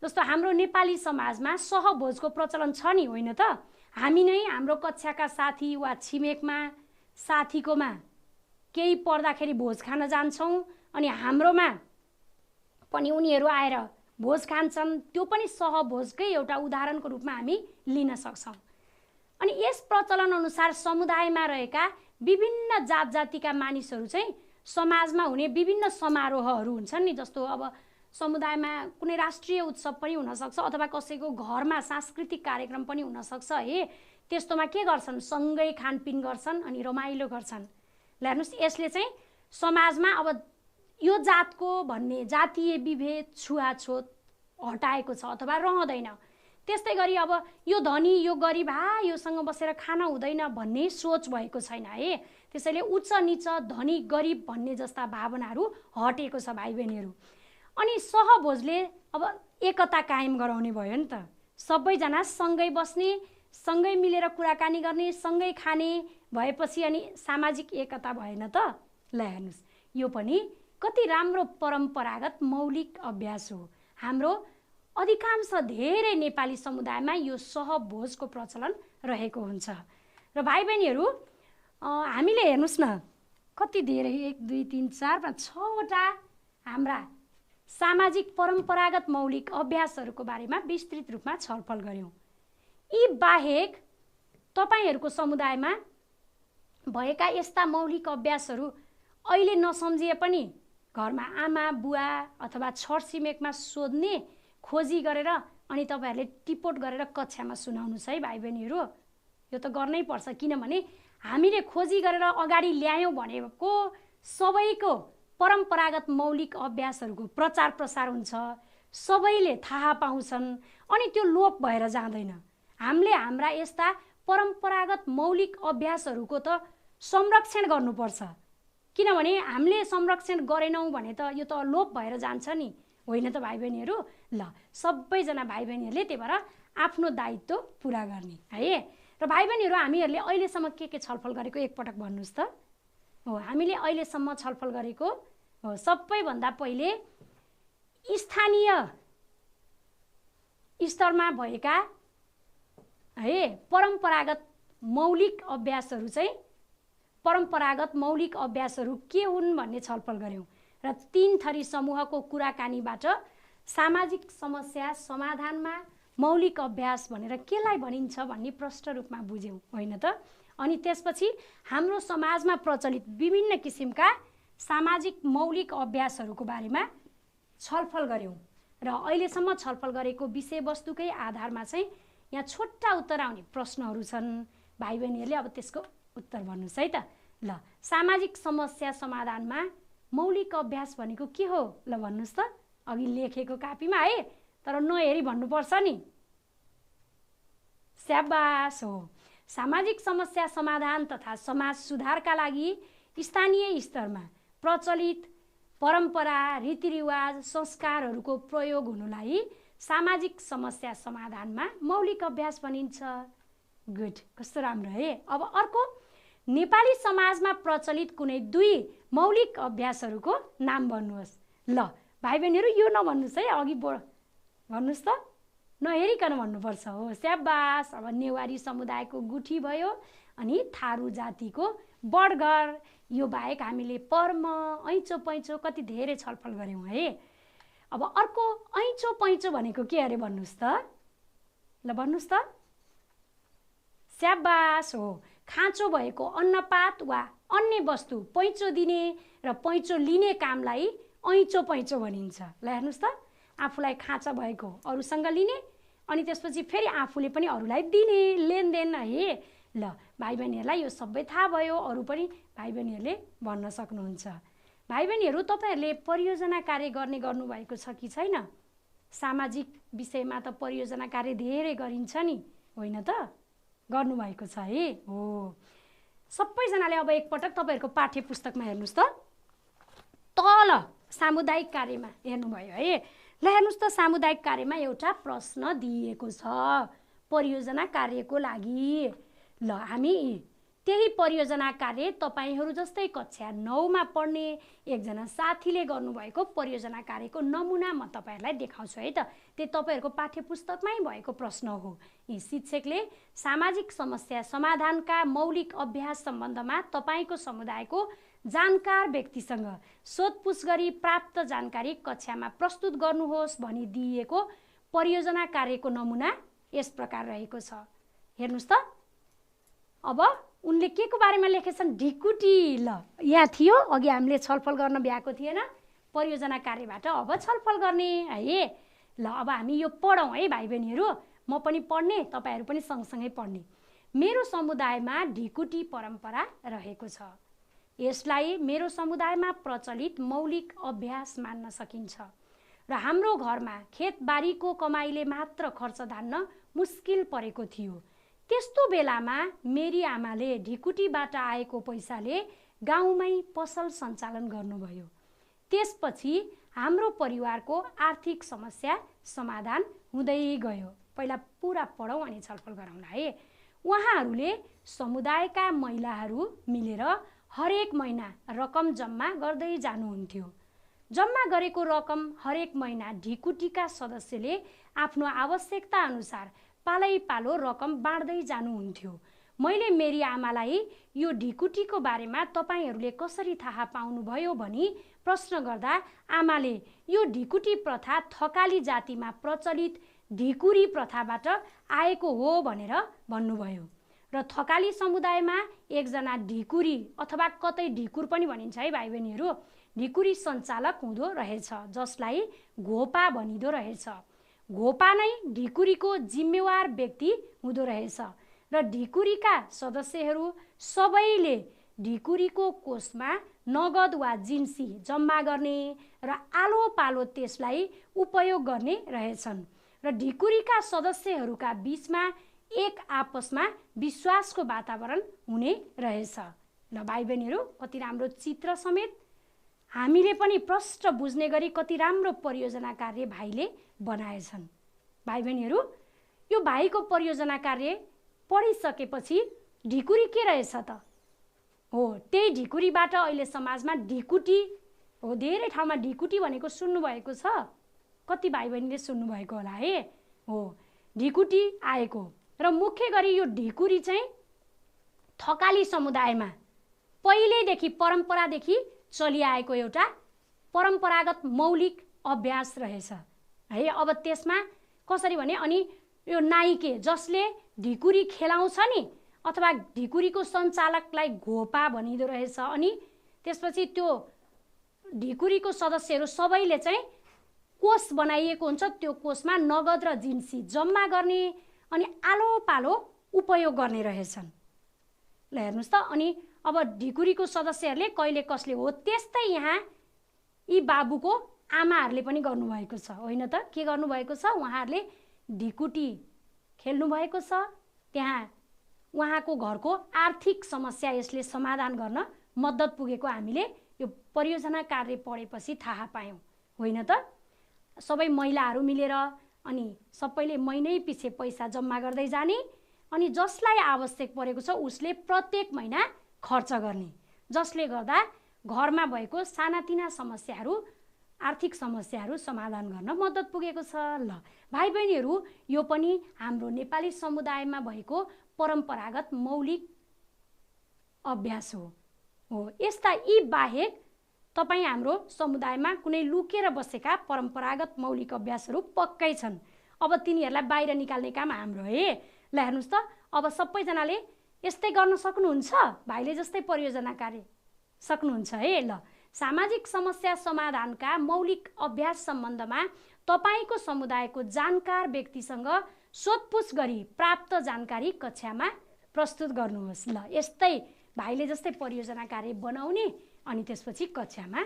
जस्तो हाम्रो नेपाली समाजमा सहभोजको प्रचलन छ नि, होइन त? हामी नै हाम्रो कक्षाका साथी वा छिमेकमा साथीकोमा केही पर्दाखेरि भोज खान जान्छौँ अनि हाम्रोमा पनि उनीहरू आएर भोज खान्छन्। त्यो पनि सहभोजकै एउटा उदाहरणको रूपमा हामी लिन सक्छौँ। अनि यस प्रचलन अनुसार समुदायमा रहेका विभिन्न जात जातिका मानिसहरू चाहिँ समाजमा हुने विभिन्न समारोहहरू हुन्छन् नि, जस्तो अब समुदायमा कुनै राष्ट्रिय उत्सव पनि हुनसक्छ अथवा कसैको घरमा सांस्कृतिक कार्यक्रम पनि हुनसक्छ है। त्यस्तोमा के गर्छन्? सँगै खानपिन गर्छन् अनि रमाइलो गर्छन्। ल हेर्नुहोस्, यसले चाहिँ समाजमा अब यो जातको भन्ने जातीय विभेद छुवाछुत हटाएको छ अथवा रहँदैन। त्यस्तै गरी अब यो धनी यो गरिब, योसँग बसेर खान हुँदैन भन्ने सोच भएको छैन है। त्यसैले उच्च नीच धनी गरिब भन्ने जस्ता भावनाहरू हटेको छ भाइ बहिनीहरू। अनि सहभोजले अब एकता कायम गराउने भयो नि त। सबैजना सँगै बस्ने, सँगै मिलेर कुराकानी गर्ने, सँगै खाने भएपछि अनि सामाजिक एकता भएन त। ल हेर्नुहोस्, यो पनि कति राम्रो परम्परागत मौलिक अभ्यास हो। हाम्रो अधिकांश धेरै नेपाली समुदायमा यो सहभोजको प्रचलन रहेको हुन्छ। र भाइ बहिनीहरू, हामीले हेर्नुहोस् न, कति धेरै 1 2 3 4 5 6वटा हाम्रा सामाजिक परम्परागत मौलिक अभ्यासहरूको बारेमा विस्तृत रूपमा छलफल गऱ्यौँ। यी बाहेक तपाईहरूको समुदायमा भएका यस्ता मौलिक अभ्यासहरू अहिले नसम्झिए पनि घरमा आमा बुवा अथवा छरछिमेकमा सोध्ने, खोजी गरेर अनि तपाईहरूले टिपोट गरेर कक्षामा सुनाउनुहोस् है भाइ बहिनीहरू। यो त गर्नै पर्छ, किनभने हामीले खोजी गरेर अगाडि ल्यायौँ भनेको सबैको परम्परागत मौलिक अभ्यासहरूको प्रचार प्रसार हुन्छ, सबैले थाहा पाउँछन्, अनि त्यो लोप भएर जाँदैन। हामीले हाम्रा यस्ता परम्परागत मौलिक अभ्यासहरूको त संरक्षण गर्नुपर्छ, किनभने हामीले संरक्षण गरेनौँ भने त यो त लोप भएर जान्छ नि, होइन त भाइ बहिनीहरू? ल, सबैजना भाइ बहिनीहरूले त्यही भएर आफ्नो दायित्व पुरा गर्ने है। र भाइ बहिनीहरू, हामीहरूले अहिलेसम्म के छलफल गरेको एकपटक भन्नुहोस् त? हो, हामीले अहिलेसम्म छलफल गरेको हो, सबैभन्दा पहिले स्थानीय स्तरमा भएका है परम्परागत मौलिक अभ्यासहरू चाहिँ परम्परागत मौलिक अभ्यासहरू के हुन् भन्ने छलफल गऱ्यौँ र 3 थरी समूहको कुराकानीबाट सामाजिक समस्या समाधानमा मौलिक अभ्यास भनेर केलाई भनिन्छ भन्ने प्रष्ट रूपमा बुझ्यौँ, होइन त? अनि त्यसपछि हाम्रो समाजमा प्रचलित विभिन्न किसिमका सामाजिक मौलिक अभ्यासहरूको बारेमा छलफल गऱ्यौँ र अहिलेसम्म छलफल गरेको विषयवस्तुकै आधारमा चाहिँ यहाँ छोटा उत्तर आउने प्रश्नहरू छन्। भाइ बहिनीहरूले अब त्यसको उत्तर भन्नुहोस् है त। ल, सामाजिक समस्या समाधानमा मौलिक अभ्यास भनेको के हो? ल भन्नुहोस् त, अघि लेखेको कापीमा है, तर नहेरी भन्नुपर्छ नि। स्याबास हो। सामाजिक समस्या समाधान तथा समाज सुधारका लागि स्थानीय स्तरमा प्रचलित परम्परा, रीतिरिवाज, संस्कारहरूको प्रयोग हुनुलाई सामाजिक समस्या समाधानमा मौलिक अभ्यास भनिन्छ। गुड, कस्तो राम्रो है। अब अर्को, नेपाली समाजमा प्रचलित कुनै 2 मौलिक अभ्यासहरूको नाम भन्नुहोस्। ल भाइ बहिनीहरू, यो नभन्नुहोस् है, अघि भन्नुहोस् त, नहेरिकन भन्नुपर्छ। हो, स्याबास। अब नेवारी समुदायको गुठी भयो, अनि थारू जातिको बडगर, यो बाहेक हामीले पर्म, ऐँचो पैँचो कति धेरै छलफल गऱ्यौँ है। अब अर्को, ऐँचो पैँचो भनेको के अरे भन्नुहोस् त? ल भन्नुहोस् त। स्याबास हो। खाँचो भएको अन्नपात वा अन्य वस्तु पैँचो दिने र पैँचो लिने कामलाई ऐँचो पैँचो भनिन्छ। ल हेर्नुहोस् त, आफूलाई खाँचा भएको अरूसँग लिने, अनि त्यसपछि फेरि आफूले पनि अरूलाई दिने, लेनदेन है। ल भाइ बहिनीहरूलाई यो सबै थाहा भयो, अरू पनि भाइ बहिनीहरूले भन्न सक्नुहुन्छ। भाइ बहिनीहरू, तपाईँहरूले परियोजना कार्य गर्नुभएको छ कि छैन? सामाजिक विषयमा त परियोजना कार्य धेरै गरिन्छ नि, होइन त? गर्नुभएको छ है। हो, सबैजनाले अब एकपटक तपाईँहरूको पाठ्य पुस्तकमा हेर्नुहोस् त, तल सामुदायिक कार्यमा हेर्नुभयो है। ल हेर्नुहोस् त, सामुदायिक कार्यमा एउटा प्रश्न दिएको छ परियोजना कार्यको लागि। ल, हामी त्यही परियोजना कार्य तपाईहरू जस्तै कक्षा 9 मा पढ्ने एकजना साथीले गर्नुभएको परियोजना कार्यको नमुना म तपाईहरुलाई देखाउँछु है त। त्यो तपाईहरुको पाठ्य पुस्तकमै भएको प्रश्न हो। यी शिक्षकले सामाजिक समस्या समाधानका मौलिक अभ्यास सम्बन्धमा तपाईको समुदायको जानकार व्यक्तिसँग सोधपुछ गरी प्राप्त जानकारी कक्षामा प्रस्तुत गर्नुहोस् भनी दिएको परियोजना कार्यको नमुना यस प्रकार रहेको छ। हेर्नुस् त, अब उनले के को बारेमा लेखेछन्? ढिकुटी। ल यहाँ थियो, अघि हामीले छलफल गर्न भ्याएको थिएन परियोजना कार्यबाट, अब छलफल गर्ने है। ल अब हामी यो पढौँ है भाइ बहिनीहरू, म पनि पढ्ने, तपाईहरु पनि सँगसँगै पढ्ने। मेरो समुदायमा ढिकुटी परम्परा रहेको छ। यसलाई मेरो समुदायमा प्रचलित मौलिक अभ्यास मान्न सकिन्छ र हाम्रो घरमा खेतबारीको कमाइले मात्र खर्च धान्न मुस्किल परेको थियो। त्यस्तो बेलामा मेरी आमाले ढिकुटीबाट आएको पैसाले गाउँमै पसल सञ्चालन गर्नुभयो। त्यसपछि हाम्रो परिवारको आर्थिक समस्या समाधान हुँदै गयो। पहिला पुरा पढौँ अनि छलफल गरौँला है। उहाँहरूले समुदायका महिलाहरू मिलेर हरेक महिना रकम जम्मा गर्दै जानुहुन्थ्यो। जम्मा गरेको रकम हरेक महिना ढिकुटीका सदस्यले आफ्नो आवश्यकता अनुसार पालैपालो रकम बाँड्दै जानुहुन्थ्यो। मैले मेरी आमालाई यो ढिकुटीको बारेमा तपाईहरूले कसरी थाहा पाउनुभयो भनी प्रश्न गर्दा आमाले यो ढिकुटी प्रथा थकाली जातिमा प्रचलित ढिकुरी प्रथाबाट आएको हो भनेर भन्नुभयो र थकाली समुदायमा एकजना ढिकुरी अथवा कतै ढिकुर पनि भनिन्छ है भाइ बहिनीहरू, ढिकुरी सञ्चालक हुँदो रहेछ जसलाई घोपा भनिदो रहेछ। घोपा नै ढिकुरीको जिम्मेवार व्यक्ति हुँदो रहेछ र ढिकुरीका सदस्यहरू सबैले ढिकुरीको कोषमा नगद वा जिन्सी जम्मा गर्ने र आलो पालो त्यसलाई उपयोग गर्ने रहेछन् र ढिकुरीका सदस्यहरूका बीचमा एक आपसमा विश्वासको वातावरण हुने रहेछ। ल भाइ बहिनीहरू, कति राम्रो चित्र समेत हामीले पनि प्रष्ट बुझ्ने गरी कति राम्रो परियोजना कार्य भाइले बनाएछन्। भाइ बहिनीहरू, यो भाइको परियोजना कार्य पढिसकेपछि ढिकुरी के रहेछ त? हो, त्यही ढिकुरीबाट अहिले समाजमा ढिकुटी, हो धेरै ठाउँमा ढिकुटी भनेको सुन्नुभएको छ, कति भाइ बहिनीले सुन्नुभएको होला है। हो, ढिकुटी आएको र मुख्य गरी यो ढिकुरी चाहिँ थकाली समुदायमा पहिलेदेखि परम्परादेखि चलिआएको एउटा परम्परागत मौलिक अभ्यास रहेछ है। अब त्यसमा कसरी भने, अनि यो नाइके जसले ढिकुरी खेलाउँछ नि, अथवा ढिकुरीको सञ्चालकलाई घोपा भनिँदो रहेछ। अनि त्यसपछि त्यो ढिकुरीको सदस्यहरू सबैले चाहिँ कोष बनाइएको हुन्छ, त्यो कोषमा नगद र जिन्सी जम्मा गर्ने अनि आलो पालो उपयोग गर्ने रहेछन्। ल हेर्नुहोस् त, अनि अब ढिकुरीको सदस्यहरूले कहिले कसले, हो त्यस्तै यहाँ यी बाबुको आमाहरूले पनि गर्नुभएको छ, होइन त? के गर्नुभएको छ? उहाँहरूले ढिकुटी खेल्नुभएको छ। त्यहाँ उहाँको घरको आर्थिक समस्या यसले समाधान गर्न मद्दत पुगेको हामीले यो परियोजना कार्य पढेपछि थाहा पायौँ, होइन त? सबै महिलाहरू मिलेर अनि सबैले महिनै पछि पैसा जम्मा गर्दै जाने अनि जसलाई आवश्यक परेको छ उसले प्रत्येक महिना खर्च गर्ने, जसले गर्दा घरमा भएको सानातिना समस्याहरू, आर्थिक समस्याहरू समाधान गर्न मद्दत पुगेको छ। ल भाइ बहिनीहरू, यो पनि हाम्रो नेपाली समुदायमा भएको परम्परागत मौलिक अभ्यास हो। यस्ता यी बाहेक तपाईँ हाम्रो समुदायमा कुनै लुकेर बसेका परम्परागत मौलिक अभ्यासहरू पक्कै छन्। अब तिनीहरूलाई बाहिर निकाल्ने काम हाम्रो है। ल हेर्नुहोस् त, अब सबैजनाले यस्तै गर्न सक्नुहुन्छ, भाइले जस्तै परियोजना कार्य सक्नुहुन्छ है। ल सामाजिक समस्या समाधानका मौलिक अभ्यास सम्बन्धमा तपाईँको समुदायको जानकार व्यक्तिसँग सोधपुछ गरी प्राप्त जानकारी कक्षामा प्रस्तुत गर्नुहोस्। ल यस्तै भाइले जस्तै परियोजना कार्य बनाउने अनि त्यसपछि कक्षामा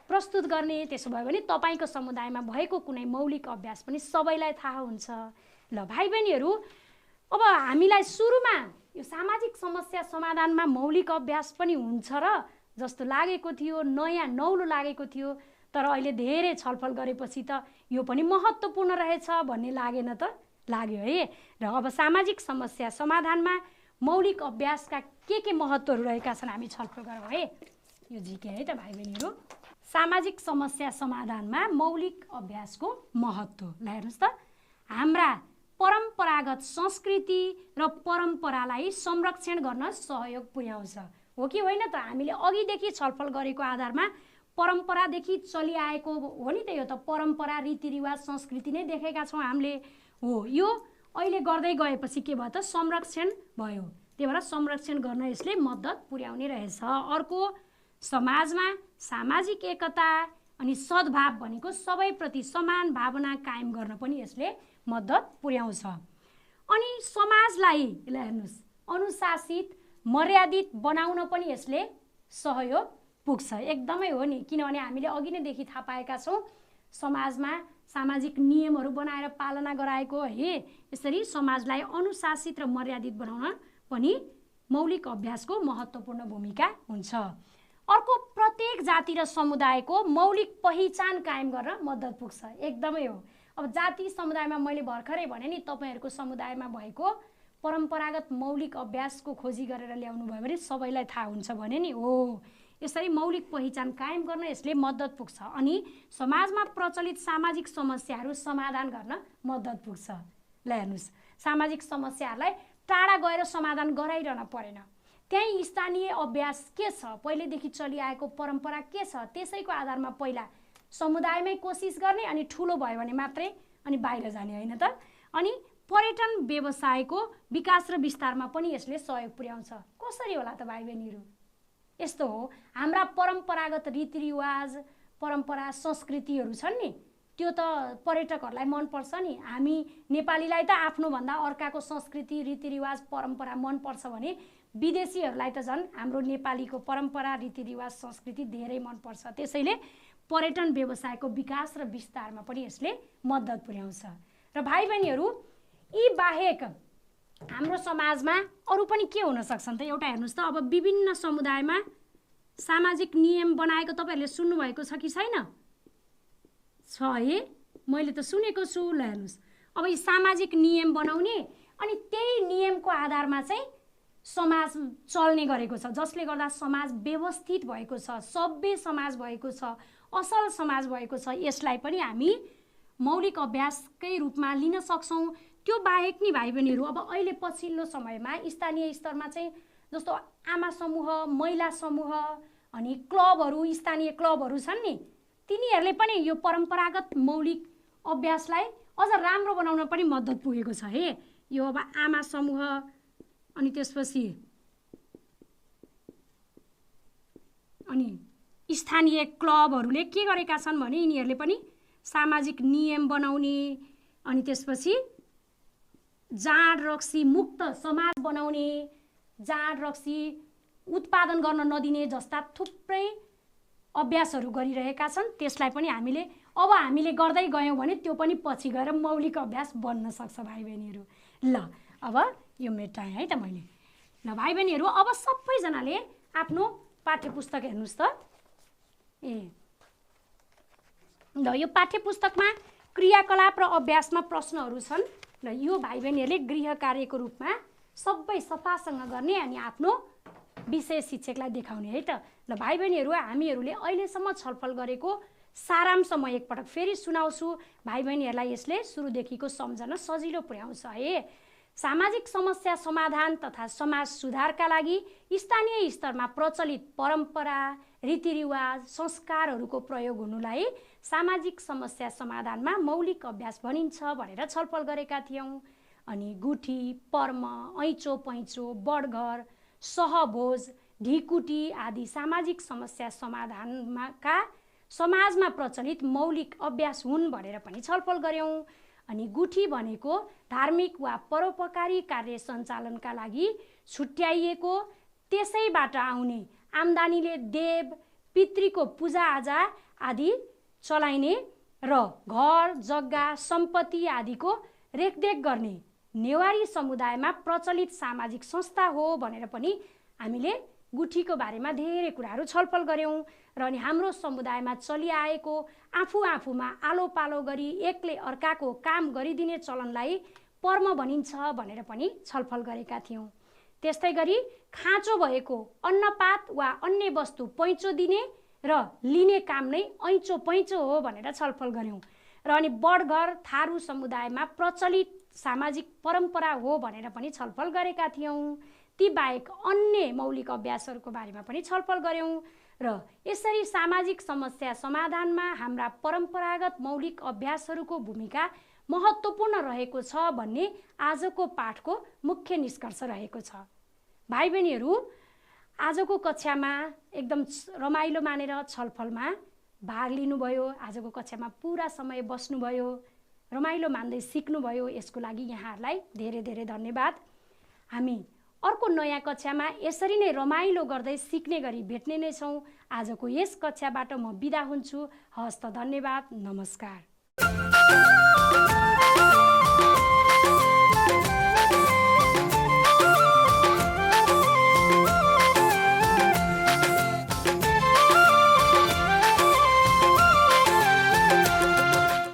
प्रस्तुत गर्ने। त्यसो भयो भने तपाईँको समुदायमा भएको कुनै मौलिक अभ्यास पनि सबैलाई थाहा हुन्छ। ल भाइ बहिनीहरू, अब हामीलाई सुरुमा यो सामाजिक समस्या समाधानमा मौलिक अभ्यास पनि हुन्छ र जस्तो लागेको थियो, नयाँ नौलो लागेको थियो, तर अहिले धेरै छलफल गरेपछि त यो पनि महत्त्वपूर्ण रहेछ भन्ने लागेन त? लाग्यो है। र अब सामाजिक समस्या समाधानमा मौलिक अभ्यासका के महत्त्वहरू रहेका छन् हामी छलफल गरौँ है। यो जिके है त भाइ बहिनीहरू, सामाजिक समस्या समाधानमा मौलिक अभ्यासको महत्त्व। ल हेर्नुहोस् त, हाम्रा परम्परागत संस्कृति र परम्परालाई संरक्षण गर्न सहयोग पुर्याउँछ, हो कि होइन त? हामीले अघिदेखि छलफल गरेको आधारमा परम्परादेखि चलिआएको हो नि त, यो त परम्परा रीतिरिवाज संस्कृति नै देखेका छौँ हामीले। हो, यो अहिले गर्दै गएपछि के भयो त? संरक्षण भयो। त्यही भएर संरक्षण गर्न यसले मद्दत पुर्याउने रहेछ। अर्को, समाजमा सामाजिक एकता अनि सद्भाव भनेको सबैप्रति समान भावना कायम गर्न पनि यसले मद्दत पुर्याउँछ। अनि समाजलाई ल हेर्नुहोस् अनुशासित मर्यादित बनाउन पनि यसले सहयोग पुग्छ। एकदमै हो नि, किनभने हामीले अघि नैदेखि थाहा पाएका छौँ समाजमा सामाजिक नियमहरू बनाएर पालना गराएको है। यसरी समाजलाई अनुशासित र मर्यादित बनाउन पनि मौलिक अभ्यासको महत्त्वपूर्ण भूमिका हुन्छ। अर्को, प्रत्येक जाति र समुदायको मौलिक पहिचान कायम गर्न मद्दत पुग्छ। एकदमै हो। अब जाति समुदायमा मैले भर्खरै भने नि, तपाईँहरूको समुदायमा भएको परम्परागत मौलिक अभ्यासको खोजी गरेर ल्याउनु भयो भने सबैलाई थाहा हुन्छ भने नि। हो, यसरी मौलिक पहिचान कायम गर्न यसले मद्दत पुग्छ अनि समाजमा प्रचलित सामाजिक समस्याहरू समाधान गर्न मद्दत पुग्छ। ल हेर्नुहोस्, सामाजिक समस्याहरूलाई टाढा गएर समाधान गराइरहन परेन। त्यही स्थानीय अभ्यास के छ, पहिलेदेखि चलिआएको परम्परा के छ, त्यसैको आधारमा पहिला समुदायमै कोसिस गर्ने अनि ठुलो भयो भने मात्रै अनि बाहिर जाने, होइन त? अनि पर्यटन व्यवसायको विकास र विस्तारमा पनि यसले सहयोग पुर्याउँछ। कसरी होला त भाइ बहिनीहरू? यस्तो हो, हाम्रा परम्परागत रीतिरिवाज परम्परा संस्कृतिहरू छन् नि, त्यो त पर्यटकहरूलाई मनपर्छ नि। हामी नेपालीलाई त आफ्नोभन्दा अर्काको संस्कृति रीतिरिवाज परम्परा मनपर्छ भने विदेशीहरूलाई त झन् हाम्रो नेपालीको परम्परा रीतिरिवाज संस्कृति धेरै मनपर्छ। त्यसैले पर्यटन व्यवसायको विकास र विस्तारमा पनि यसले मद्दत पुर्याउँछ। र भाइ बहिनीहरू, यी बाहेक हाम्रो समाजमा अरू पनि के हुन सक्छन् त? एउटा हेर्नुहोस् त, अब विभिन्न समुदायमा सामाजिक नियम बनाएको तपाईँहरूले सुन्नुभएको छ कि छैन? छ है, मैले त सुनेको छु। ल हेर्नुहोस्, अब यी सामाजिक नियम बनाउने अनि त्यही नियमको आधारमा चाहिँ समाज चल्ने गरेको छ, जसले गर्दा समाज व्यवस्थित भएको छ, सभ्य समाज भएको छ, असल समाज भएको छ। यसलाई पनि हामी मौलिक अभ्यासकै रूपमा लिन सक्छौँ। त्यो बाहेक नि भाइ बहिनीहरू, अब अहिले पछिल्लो समयमा स्थानीय स्तरमा चाहिँ जस्तो आमा समूह, महिला समूह अनि क्लबहरू, स्थानीय क्लबहरू छन् नि, तिनीहरूले पनि यो परम्परागत मौलिक अभ्यासलाई अझ राम्रो बनाउन पनि मद्दत पुगेको छ हे। यो अब आमा समूह अनि त्यसपछि अनि स्थानीय क्लबहरूले के गरेका छन् भने यिनीहरूले पनि सामाजिक नियम बनाउने अनि त्यसपछि जाँड रक्सी मुक्त समाज बनाउने, जाँड रक्सी उत्पादन गर्न नदिने जस्ता थुप्रै अभ्यासहरू गरिरहेका छन्। त्यसलाई पनि हामीले गर्दै गयौँ भने त्यो पनि पछि गएर मौलिक अभ्यास बन्न सक्छ भाइ बहिनीहरू। ल अब यो मेटाएँ है त मैले। ल भाइ बहिनीहरू, अब सबैजनाले आफ्नो पाठ्यपुस्तक हेर्नुहोस् त। ल यो पाठ्यपुस्तकमा क्रियाकलाप र अभ्यासमा प्रश्नहरू छन्। ल यो भाइ बहिनीहरूले गृह कार्यको रूपमा सबै सफासँग गर्ने अनि आफ्नो विषय शिक्षकलाई देखाउने है त। ल भाइ बहिनीहरू, हामीहरूले अहिलेसम्म छलफल गरेको सारांश म एकपटक फेरि सुनाउँछु। भाइ बहिनीहरूलाई यसले सुरुदेखिको सम्झन सजिलो पुर्याउँछ है। सामाजिक समस्या समाधान तथा समाज सुधारका लागि स्थानीय स्तरमा प्रचलित परम्परा रीतिरिवाज संस्कारहरूको प्रयोग हुनुलाई सामाजिक समस्या समाधानमा मौलिक अभ्यास भनिन्छ भनेर छलफल गरेका थियौँ। अनि गुठी, पर्म, ऐँचो पैँचो, बडघर, सहभोज, ढिकुटी आदि सामाजिक समस्या समाधानका समाजमा प्रचलित मौलिक अभ्यास हुन् भनेर पनि छलफल गऱ्यौँ। अनि गुठी भनेको धार्मिक वा परोपकारी कार्य सञ्चालनका लागि छुट्याइएको, त्यसैबाट आउने आम्दानीले देव पितृको पूजाआजा आदि चलाइने र घर जग्गा सम्पत्ति आदिको रेखदेख गर्ने नेवारी समुदायमा प्रचलित सामाजिक संस्था हो भनेर पनि हामीले गुठीको बारेमा धेरै कुराहरू छलफल गऱ्यौँ। र अनि हाम्रो समुदायमा चलिआएको आफू आफूमा आलो पालो गरी एकले अर्काको काम गरिदिने चलनलाई पर्म भनिन्छ भनेर पनि छलफल गरेका थियौँ। त्यस्तै गरी खाँचो भएको अन्नपात वा अन्य वस्तु पैँचो दिने र लिने काम नै ऐँचो पैँचो हो भनेर छलफल गऱ्यौँ। र अनि बडघर थारू समुदायमा प्रचलित सामाजिक परम्परा हो भनेर पनि छलफल गरेका थियौँ। ती बाहेक अन्य मौलिक अभ्यासहरूको बारेमा पनि छलफल गऱ्यौँ। र यसरी सामाजिक समस्या समाधानमा हाम्रा परम्परागत मौलिक अभ्यासहरूको भूमिका महत्त्वपूर्ण रहेको छ भन्ने आजको पाठको मुख्य निष्कर्ष रहेको छ। भाइ बहिनीहरू, आजको कक्षामा एकदम रमाइलो मानेर छलफलमा भाग लिनुभयो, आजको कक्षामा पुरा समय बस्नुभयो, रमाइलो मान्दै सिक्नुभयो, यसको लागि यहाँहरूलाई धेरै धेरै धन्यवाद। हामी अर्को नयाँ कक्षामा यसरी नै रमाइलो गर्दै सिक्ने गरी भेट्ने नै छौँ। आजको यस कक्षाबाट म बिदा हुन्छु। हस्त धन्यवाद, नमस्कार।